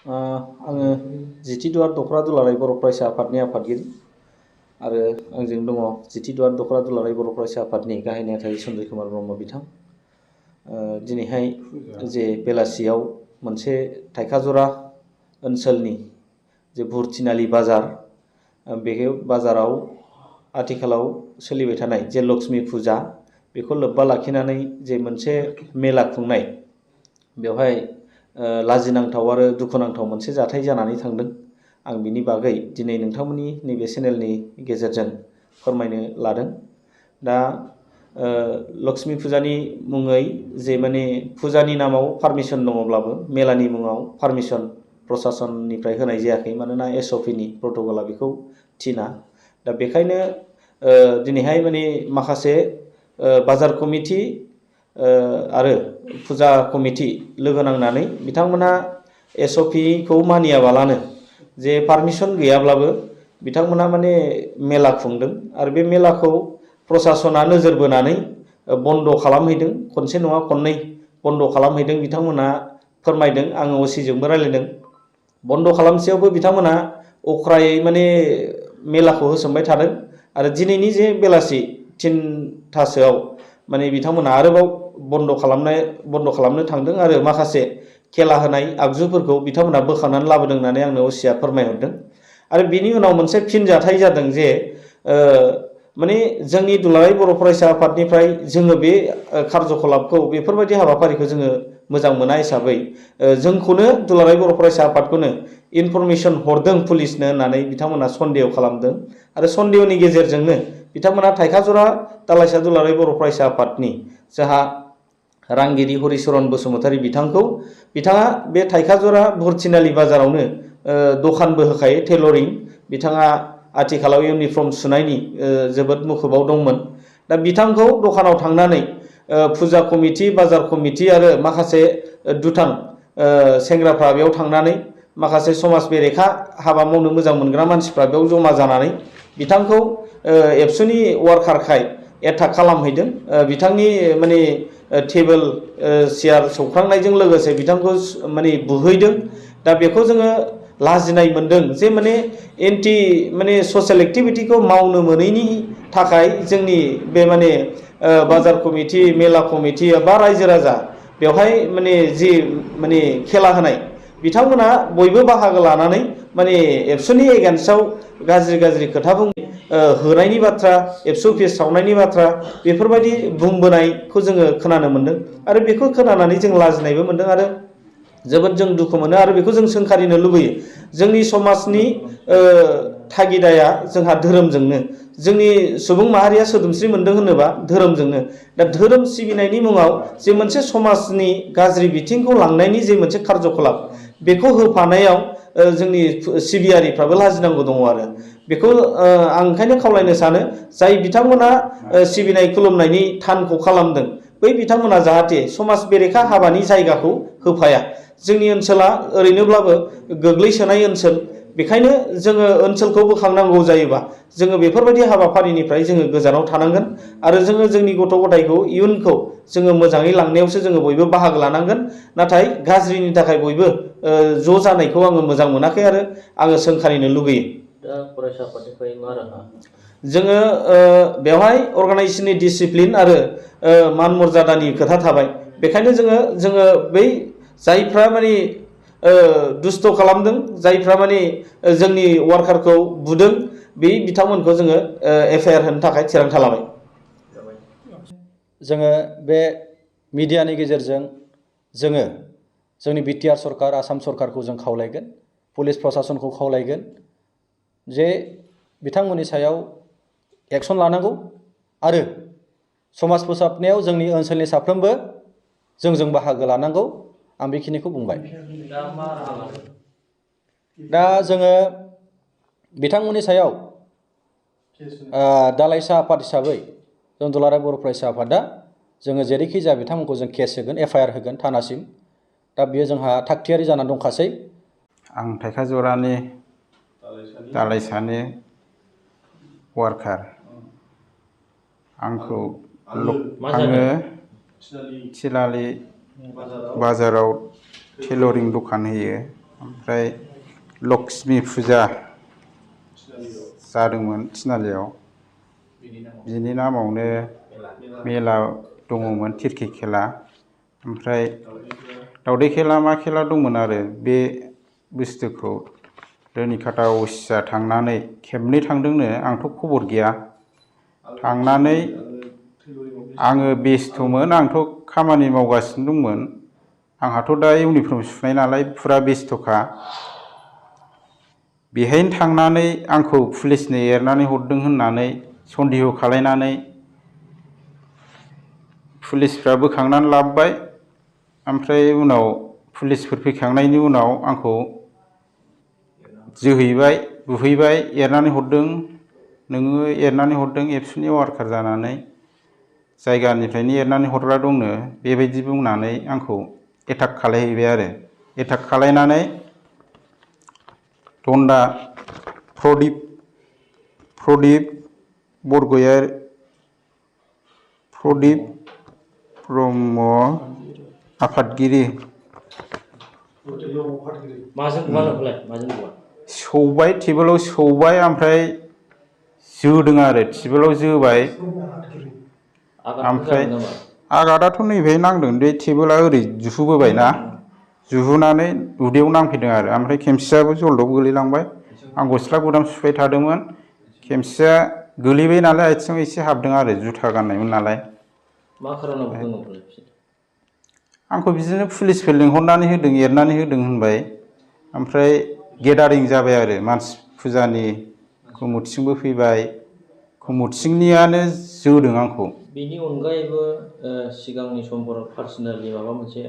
आङो जिथि दुवार दख'रा दुलाराय बर' फरायसा आफादनि आफादगिरि आरो आंजों दङ जिथि दुवार दख'रा दुलाराय बर' फरायसा आफादनि गाहाय नेहाथारि सन्जय कुमार ब्रह्म बिथां। दिनैहाय जे बेलासियाव मोनसे थाइखाजरा ओनसोलनि जे बुरथिनालि बाजार, बे बाजाराव आथिखालाव सोलिबाय थानाय जे लक्ष्मी फुजा, बेखौ लोब्बा लाखिनानै जे मोनसे मेला खुंनाय, बेवहाय लाजिनांथाव आरो दुखुनांथाव मोनसे जाथाय जानानै थांदों। आं बिनि बागै दिनै नोंथांमोननि नैबे चेनेलनि गेजेरजों फोरमायनो लादों। दा लक्ष्मी फुजानि मुङै जे माने फुजानि नामाव पारमिसन दङब्लाबो मेलानि मुङाव पारमिसन प्रशासननिफ्राय होनाय जायाखै, मानोना एसअपिनि प्रट'कला बेखौ थिना। दा बेखायनो दिनैहाय माने माखासे बाजार कमिटि आरो फुजा कमिटि लोगो नांनानै बिथांमोना एसअपिखौ मानियाबालानो जे पारमिसन गैयाब्लाबो बिथांमोना माने मेला खुंदों आरो बे मेलाखौ प्रशासना नोजोर बोनानै बन्द खालामहैदों। खनसे नङा खननै बन्द खालामहैदों बिथांमोना फोरमायदों। आङो असिजोंबो रायलायदों। बन्द खालामसेयावबो बिथांमोना अख्रायै माने मेलाखौ होसोमबाय थादों आरो दिनैनि जे बेलासि 3टासोआव माने बिथांमोना आरोबाव बन्द खालामनो थांदों आरो माखासे खेला होनाय आगजुफोरखौ बिथांमोना बोखांनानै लाबोदों होननानै आंनो असिया फोरमायहरदों। आरो बिनि उनाव मोनसे फिनजाथाय जादों जे माने जोंनि दुलाराय बर' फरायसा आफादनिफ्राय जोङो बे कार्यकलापखौ, बेफोरबायदि हाबाफारिखौ जोङो मोजां मोना हिसाबै जोंखौनो दुलाराय बर' फरायसा आफादखौनो इनफरमेसन हरदों पुलिसनो होननानै बिथांमोना सन्देह खालामदों आरो सन्देहनि गेजेरजोंनो बिथांमोना थाइखाजरा दालाइसा दुलाराय बर' फरायसा आफादनि जोंहा रांगिरि हरिचरन बसुमतारी बिथाङा बे थाइखाजरा बुरथिनालि बाजारावनो दखानबो होखायो टेलरिं। बिथाङा आथिखालाव इउनिफर्म सुनायनि जोबोद मुखुबाव दंमोन। दा बिथांखौ दखानाव थांनानै फुजा कमिटि, बाजार कमिटि आरो माखासे दुथां सेंग्राफ्रा बेयाव थांनानै माखासे समाज बेरेखा हाबा मावनो मोजां मोनग्रा मानसिफ्रा बेयाव जमा जानानै बिथांखौ एबसुनि वार्कारखाय एटाक खालामहैदों। बिथांनि माने टेबोल चेयार सौख्रांनायजों लोगोसे बिथांखौ माने बुहैदों। दा बेखौ जोङो लाजिनाय मोनदों जे माने एन्टि माने ससियेल एक्टिभिटिखौ मावनो मोनैनि थाखाय जोंनि बे माने बाजार कमिटि, मेला कमिटि बा रायजो राजा बेवहाय माने जि माने खेला होनाय, बिथांमोना बयबो बाहागो लानानै माने एबसुनि एगेन्स्टआव गाज्रि खोथा होनायनि बाथ्रा, एबसु अफिस सावनायनि बाथ्रा, बेफोरबायदि बुंबोनायखौ जोङो खोनानो मोनदों आरो बेखौ खोनानानै जों लाजिनायबो मोनदों आरो जोबोद जों दुखु मोनो आरो बेखौ जों सोंखारिनो लुबैयो। जोंनि समाजनि थागिदाया जोंहा धोरोमजोंनो, जोंनि सुबुं माहारिया सोदोमस्रि मोनदों होनोबा धोरोमजोंनो। दा धोरोम सिबिनायनि मुङाव जे मोनसे समाजनि गाज्रि बिथिंखौ लांनायनि जे मोनसे कार्यकलाप, बेखौ होफानायाव जोंनि सिबियारिफ्राबो लाजिनांगौ दङ आरो बेखौ आं ओंखायनो खावलायनो सानो, जाय बिथांमोना सिबिनाय खुलुमनायनि थानखौ खालामदों, बै बिथांमोना जाहाथे समाज बेरेखा हाबानि जायगाखौ होफाया। जोंनि ओनसोला ओरैनोब्लाबो गोग्लैसोनाय ओनसोल, बेखायनो जोङो ओनसोलखौ बोखांनांगौ जायोबा जोङो बेफोरबायदि हाबाफारिनिफ्राय जोङो गोजानाव थानांगोन आरो जोङो जोंनि गथ' गथायखौ, इयुनखौ जोङो मोजाङै लांनायावसो जोङो बयबो बाहागो लानांगोन। नाथाय गाज्रिनि थाखाय बयबो ज' जानायखौ आङो मोजां मोनाखै आरो आङो सोंखारिनो लुगैयो। दा फरायसा आफादनिफ्राय मा राहा? जोङो बेवहाय अर्गानाइजेसननि डिसिप्लिन आरो मान मर्यादानि खोथा थाबाय। बेखायनो जोङो बै जायफ्रा माने दुस्थ खालामदों, जायफ्रा माने जोंनि वार्कारखौ बुदों, बे बिथांमोनखौ जोङो एफआइआर होनो थाखाय थिरांथा लाबाय। जोङो बे मिडियानि गेजेरजों जोङो जोंनि बिटिआर सरकार, आसाम सरकारखौ जों खावलायगोन, पुलिस प्रशासनखौ खावलायगोन जे बिथांमोननि सायाव एक्सन लानांगौ आरो समाज फोसाबनायाव जोंनि ओनसोलनि साफ्रोमबो जोंजों बाहागो लानांगौ। आं बेखिनिखौ बुंबाय। दा जोङो बिथांमोननि सायाव दालाइसा आफाद हिसाबै जों दुलाराय बर' फरायसा आफादा जोङो जेरैखि जाया बिथांमोनखौ जों केस होगोन, एफआइआर होगोन थानासिम। दा बेयो जोंहा थागथियारि जानानै दंखासै। आं थाइखाजरानि दालाइसानि वार्कार। आङो थिनालि बाजाराव टेलरिं दखान होयो। ओमफ्राय लक्ष्मि फुजा जादोंमोन थिनालियाव, बिनि नामावनो मेला दङमोन, तिरखि खेला, ओमफ्राय दावदै खेला मा खेला दंमोन आरो। बे बुस्थुखौ रुनिकाटा असिया थांनानै खेबनै थांदोंनो, आंथ' खबर गैया। थांनानै आङो बेस्थ'मोन, आंथ' खामानि मावगासिनो दंमोन, आंहाथ' दा इउनिफर्म सुनाय नालाय फुरा बेस्थ'खा। बेहायनो थांनानै आंखौ पुलिसनो एरनानै हरदों होननानै सन्देह खालायनानै पुलिसफ्रा बोखांनानै लाबोबाय। ओमफ्राय उनाव पुलिसफोर फैखांनायनि उनाव आंखौ जोहैबाय, बुहैबाय, एरनानै हरदों, नोङो एरनानै हरदों एबसुनि वार्कार जानानै, जायगानिफ्रायनो एरनानै हरग्रा दंनो, बेबायदि बुंनानै आंखौ एटाक खालायहैबाय आरो। एटाक खालायनानै दन्दा प्रदिप बरगयारि, प्रदिप ब्रह्म आफादगिरि माजों बुवा नोंखौलाय? माजों बुवा? सौबाय, टेबोलाव सौबाय, ओमफ्राय जोदों आरो, टेबोलाव जोबाय। ओमफ्राय आघातआथ' नैबेहाय नांदों, बे टेबोला ओरै जुहुबोबायना, जुहुनानै उदैयाव नांफैदों आरो। ओमफ्राय खेमसियाबो जलदब गोलैलांबाय। आं गस्ला गुदाम सुबाय थादोंमोन, खेमसिया गोलैबाय नालाय आथिङाव एसे हाबदों आरो, जुथा गाननायमोन नालाय। मा खारनाव बुदों नोंखौलाय बिसोर? आंखौ बिदिनो पुलिसफोर लिंहरनानै होदों, एरनानै होदों होनबाय। ओमफ्राय गेदारिं जाबाय आरो, मानसि फुजानि कमिटिंबो फैबाय, कमिटिंनियानो जोदों आंखौ। बेनि अनगायैबो सिगांनि समफोराव पार्सनेलि माबा मोनसे?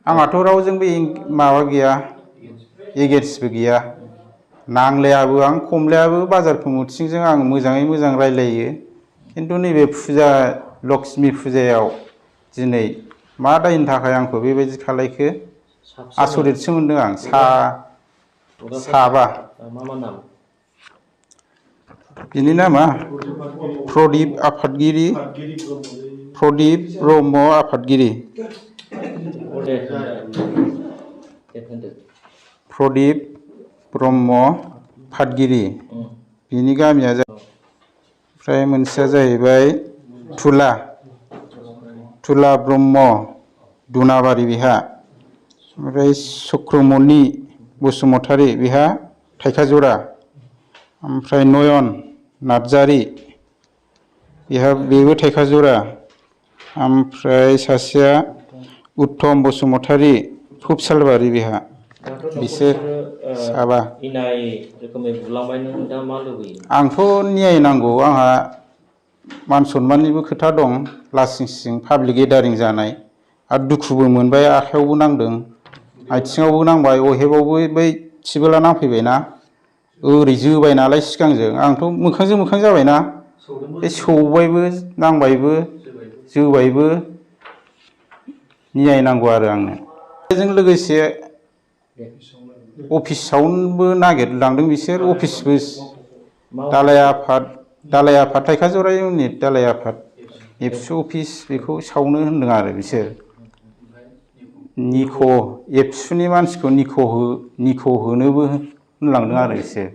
आंहाथ' रावजोंबो माबा गैया, एगेन्सबो गैया, नांलायाबो आं खमलायाबो। बाजार कमिटिजों आं मोजाङै मोजां रायलायो, खिन्थु नैबे फुजा लक्ष्मि फुजायाव दिनै मा दायनि थाखाय आंखौ बेबायदि खालायखो आसरितसो मोनदों आं। साबा। मा मा नाम? बिनि नामा प्रदिप आफादगिरि, प्रदिप ब्रह्म आफादगिरि। प्रदिप ब्रह्म फादगिरि, बिनि गामिया ओमफ्राय मोनसेया जाहैबाय थुला ब्रह्म दुनाबारि, बेहा। ओमफ्राय सुक्रमनि बसुमतारी, बेहा थाइखाजरा। ओमफ्राय नयन नार्जारि, बेबो थाइखाजरा। ओमफ्राय सासेया उत्तम बसुमतारी, फुबसालबारि, बेहा। बिसोर साबा। इनाय रोखोमै बुलांबाय, नों दा मा लुबैयो? आंथ' न्याय नांगौ, आंहा मान सनमाननिबो खोथा दं, लासिं सिं पाब्लिक गेदारिं जानाय, आरो दुखुबो मोनबाय, आखाइयावबो नांदों, आथिङावबो नांबाय, अहेबावबो बै टिबोला नांफैबायना, ओरै जोबाय नालाय सिगांजों, आंथ' मोखांजों मोखां जाबायना, बे सौबायबो, नांबायबो, जोबायबो, न्याय नांगौ आरो आंनो। बेजों लोगोसे अफिसावबो नागिरलांदों बिसोर, अफिसबो दालाइ आफाद थाइखाजरा इउनिट दालाइ आफाद एबसु अफिस, बेखौ सावनो होनदों आरो बिसोर। एबसुनि मानसिखौ निख' होनोबो होनलांदों आरो बिसोर।